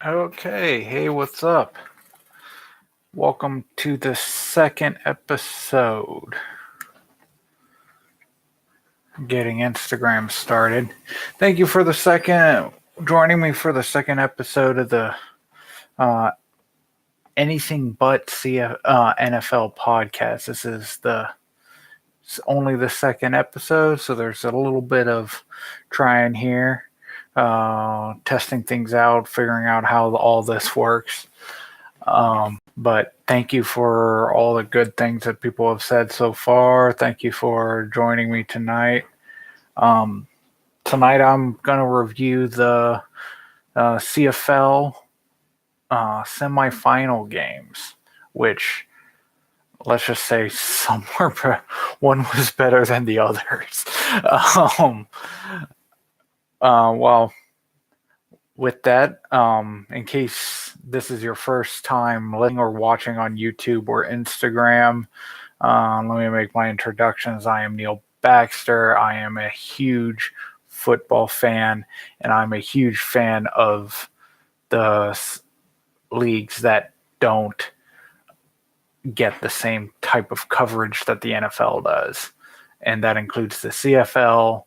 Okay, hey, what's up? Welcome to the second episode. Getting Instagram started. Thank you for joining me for the second episode of the uh, Anything But NFL podcast. It's only the second episode, so there's a little bit of trying here, testing things out, figuring out how all this works. But thank you for all the good things that people have said so far. Thank you for joining me tonight. Um, Tonight I'm going to review the CFL semifinal games, which let's just say one was better than the others. um, well, with that, in case this is your first time listening or watching on YouTube or Instagram, let me make my introductions. I am Neil Baxter. I am a huge football fan, and I'm a huge fan of the leagues that don't get the same type of coverage that the NFL does. And that includes the CFL,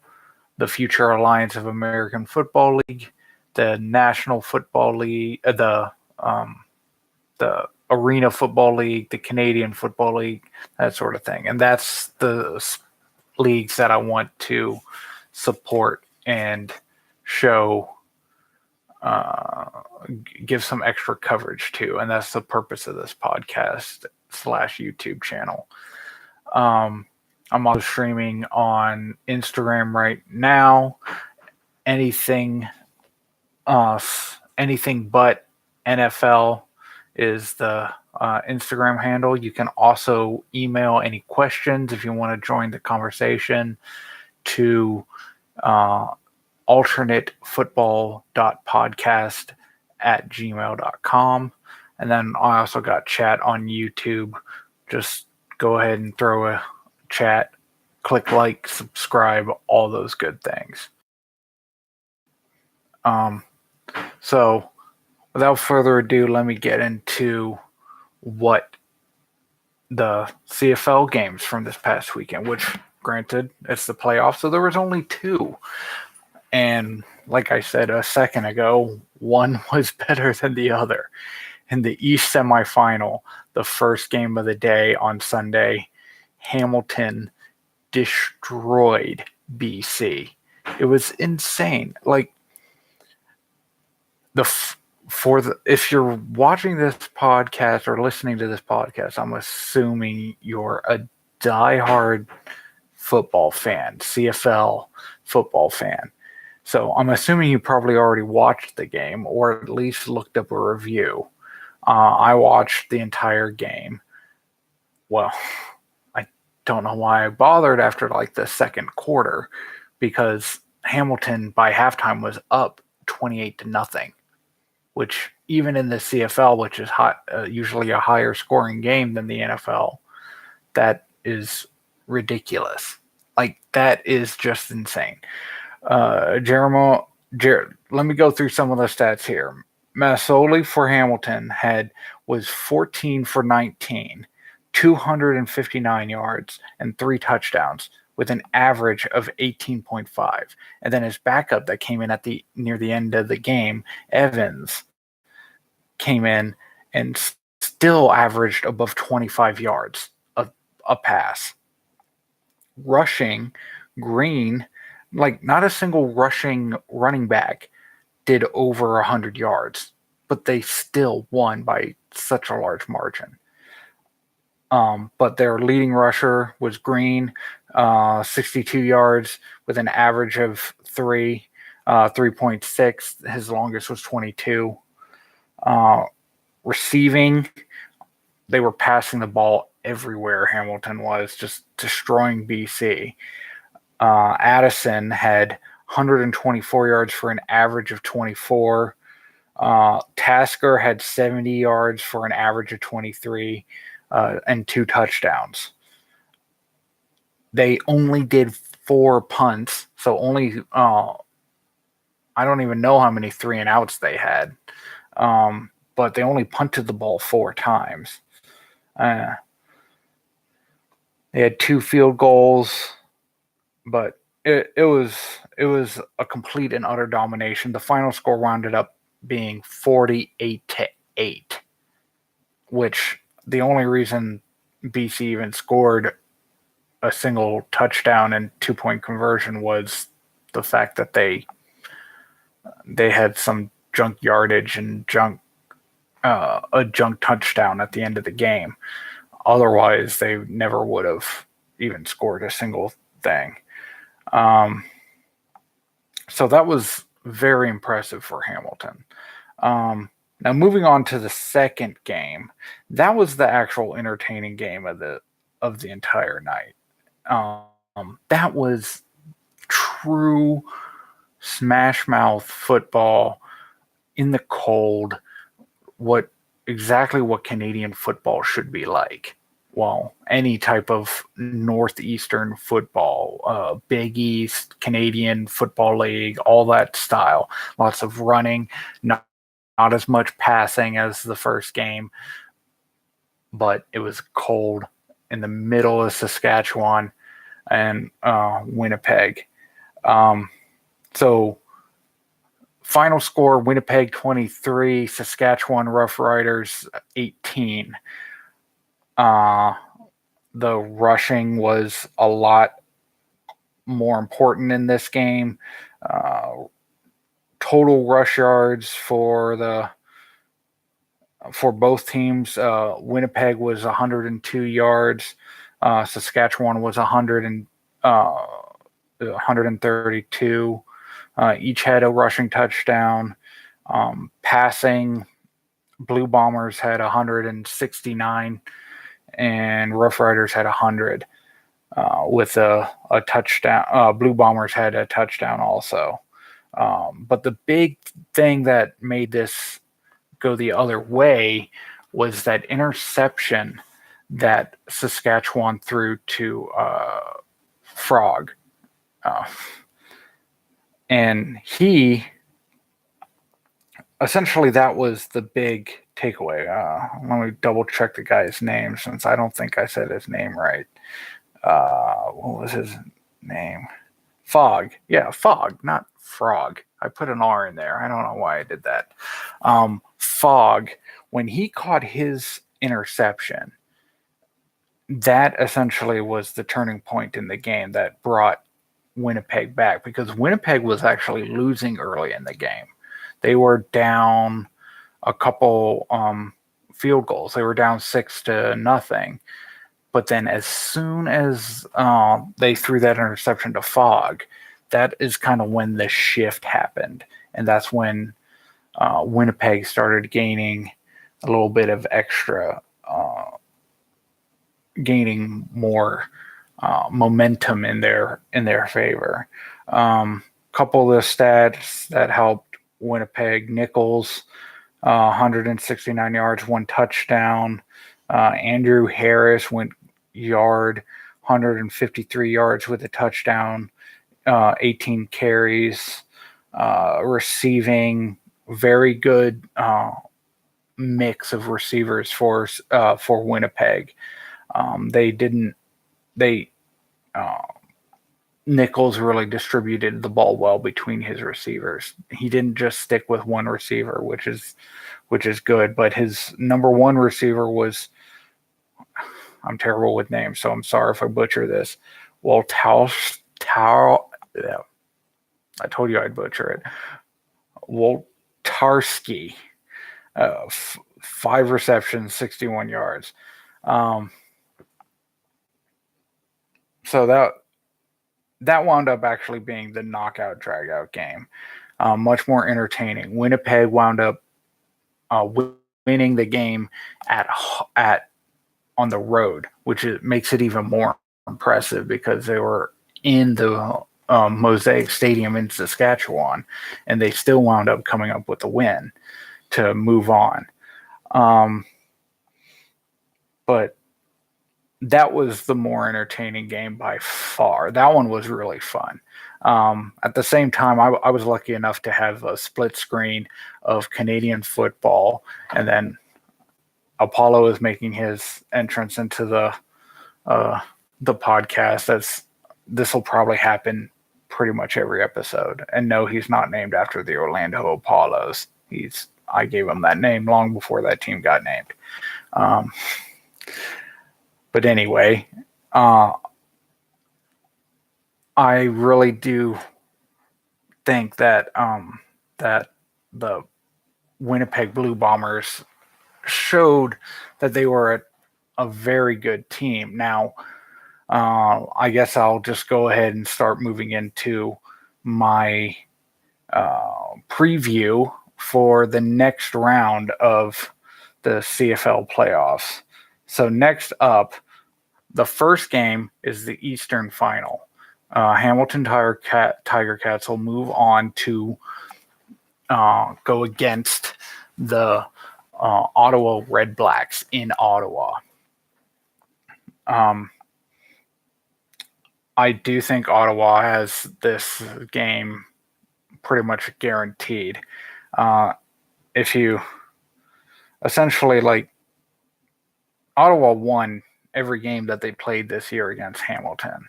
the Future Alliance of American Football League, the National Football League, the Arena Football League, the Canadian Football League, that sort of thing. And that's the leagues that I want to support and show, give some extra coverage to. And that's the purpose of this podcast / YouTube channel. I'm also streaming on Instagram right now. Anything but NFL is the Instagram handle. You can also email any questions if you want to join the conversation to alternatefootball.podcast@gmail.com. And then I also got chat on YouTube. Just go ahead and throw a chat, click like, subscribe, all those good things. So without further ado, let me get into what the CFL games from this past weekend, which granted it's the playoffs, so there was only two. And like I said a second ago, one was better than the other. In the East semifinal, the first game of the day on Sunday, Hamilton destroyed BC. It was insane. Like if you're watching this podcast or listening to this podcast, I'm assuming you're a diehard football fan, CFL football fan. So I'm assuming you probably already watched the game or at least looked up a review. I watched the entire game. Well, I don't know why I bothered after like the second quarter, because Hamilton by halftime was up 28-0, which even in the CFL, which is usually a higher scoring game than the NFL, that is ridiculous. Like, that is just insane. Let me go through some of the stats here. Masoli for Hamilton was 14 for 19, 259 yards, and 3 touchdowns with an average of 18.5. And then his backup that came in near the end of the game, Evans, came in and still averaged above 25 yards a pass. Rushing, Green, like not a single rushing running back did over 100 yards, but they still won by such a large margin. But their leading rusher was Green, 62 yards with an average of 3.6. His longest was 22. Receiving, they were passing the ball everywhere. Hamilton was just destroying BC. Addison had 124 yards for an average of 24. Tasker had 70 yards for an average of 23 and 2 touchdowns. They only did 4 punts, so only I don't even know how many 3 and outs they had. but they only punted the ball 4 times. They had 2 field goals, but it was a complete and utter domination. The final score rounded up being 48-8, which the only reason BC even scored a single touchdown and 2-point conversion was the fact that they had some junk yardage and a junk touchdown at the end of the game. Otherwise, they never would have even scored a single thing. So that was very impressive for Hamilton. Now, moving on to the second game, that was the actual entertaining game of the entire night. That was true smash mouth football in the cold. Exactly what Canadian football should be like. Well, any type of Northeastern football, Big East, Canadian Football League, all that style. Lots of running, not as much passing as the first game, but it was cold in the middle of Saskatchewan and Winnipeg. So final score, Winnipeg 23, Saskatchewan Roughriders 18. The rushing was a lot more important in this game. Total rush yards for both teams. Winnipeg was 102 yards. Saskatchewan was 132. Each had a rushing touchdown. Passing, Blue Bombers had 169, and Rough Riders had 100 with a touchdown. Blue Bombers had a touchdown also. But the big thing that made this go the other way was that interception that Saskatchewan threw to Frog. And essentially that was the big takeaway. Let me double check the guy's name since I don't think I said his name right. What was his name? Fog. Yeah, Fog, not Frog. I put an R in there. I don't know why I did that. Fog, when he caught his interception, that essentially was the turning point in the game that brought Winnipeg back, because Winnipeg was actually losing early in the game. They were down a couple field goals. They were down 6-0. But then as soon as they threw that interception to Fog, that is kind of when the shift happened. And that's when Winnipeg started gaining a little bit of extra, gaining more momentum in their favor. Couple of the stats that helped Winnipeg: Nichols, 169 yards, 1 touchdown. Andrew Harris went 153 yards with a touchdown, 18 carries. Receiving, very good mix of receivers for Winnipeg. Nichols really distributed the ball well between his receivers. He didn't just stick with one receiver, which is good. But his number one receiver was, I'm terrible with names, so I'm sorry if I butcher this. Yeah, I told you I'd butcher it. Woltarski, 5 receptions, 61 yards. So that wound up actually being the knockout dragout game. Much more entertaining. Winnipeg wound up winning the game on the road, which makes it even more impressive because they were in the Mosaic Stadium in Saskatchewan, and they still wound up coming up with a win to move on. But that was the more entertaining game by far. That one was really fun. At the same time, I was lucky enough to have a split screen of Canadian football, and then Apollo is making his entrance into uh, the podcast. As this will probably happen pretty much every episode. And no, he's not named after the Orlando Apollos. I gave him that name long before that team got named. Um, but anyway, uh, I really do think that that the Winnipeg Blue Bombers showed that they were a very good team. Now, I guess I'll just go ahead and start moving into my preview for the next round of the CFL playoffs. So next up, the first game is the Eastern Final. Hamilton Tiger Cats will move on to go against the Ottawa Red Blacks in Ottawa. I do think Ottawa has this game pretty much guaranteed. If you essentially like Ottawa won every game that they played this year against Hamilton,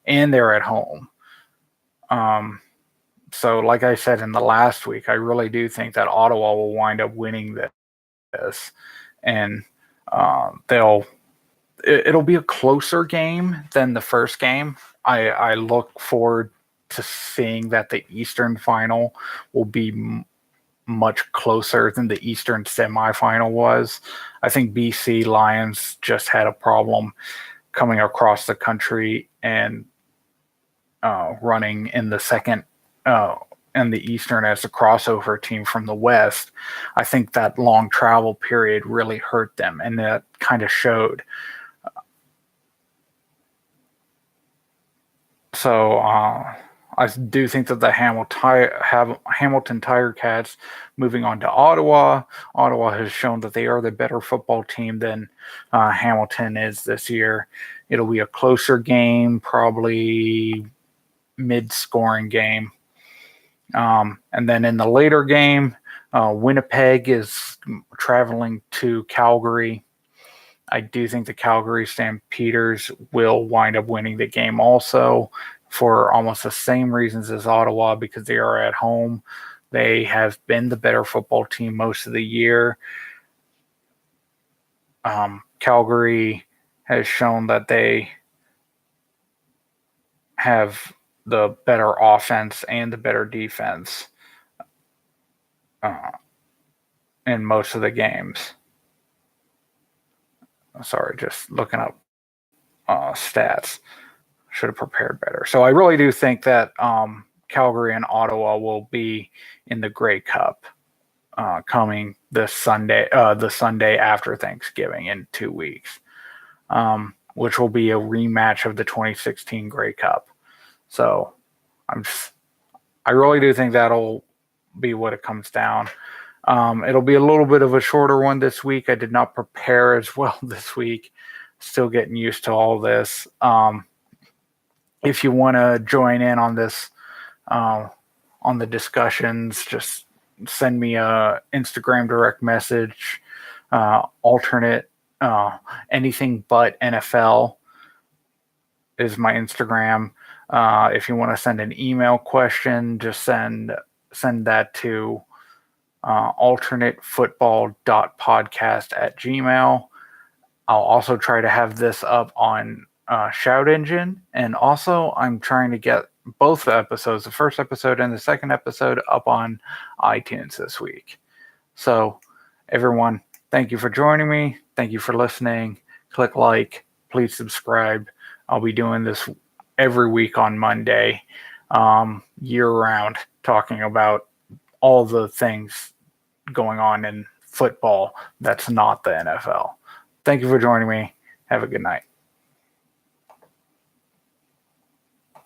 and they're at home. So, like I said in the last week, I really do think that Ottawa will wind up winning this, and it'll be a closer game than the first game. I look forward to seeing that the Eastern Final will be much closer than the Eastern semifinal was. I think BC Lions just had a problem coming across the country and running in the second and the Eastern as a crossover team from the West. I think that long travel period really hurt them, and that kind of showed. So I do think that the Hamilton Tiger Cats moving on to Ottawa. Ottawa has shown that they are the better football team than Hamilton is this year. It'll be a closer game, probably mid-scoring game. And then in the later game, Winnipeg is traveling to Calgary. I do think the Calgary Stampeders will wind up winning the game also for almost the same reasons as Ottawa, because they are at home. They have been the better football team most of the year. Calgary has shown that they have the better offense and the better defense in most of the games. Sorry, just looking up stats. Should have prepared better. So I really do think that Calgary and Ottawa will be in the Grey Cup coming this Sunday, the Sunday after Thanksgiving in 2 weeks, which will be a rematch of the 2016 Grey Cup. So I really do think that'll be what it comes down. It'll be a little bit of a shorter one this week. I did not prepare as well this week. Still getting used to all this. If you want to join in on this, on the discussions, just send me a Instagram direct message, alternate, anything but NFL is my Instagram. If you want to send an email question, just send that to alternatefootball.podcast@gmail.com. I'll also try to have this up on Shout Engine, and also I'm trying to get both the episodes, the first episode and the second episode, up on iTunes this week. So everyone, thank you for joining me. Thank you for listening. Click like, please subscribe. I'll be doing this every week on Monday, year round, talking about all the things going on in football that's not the NFL. Thank you for joining me. Have a good night.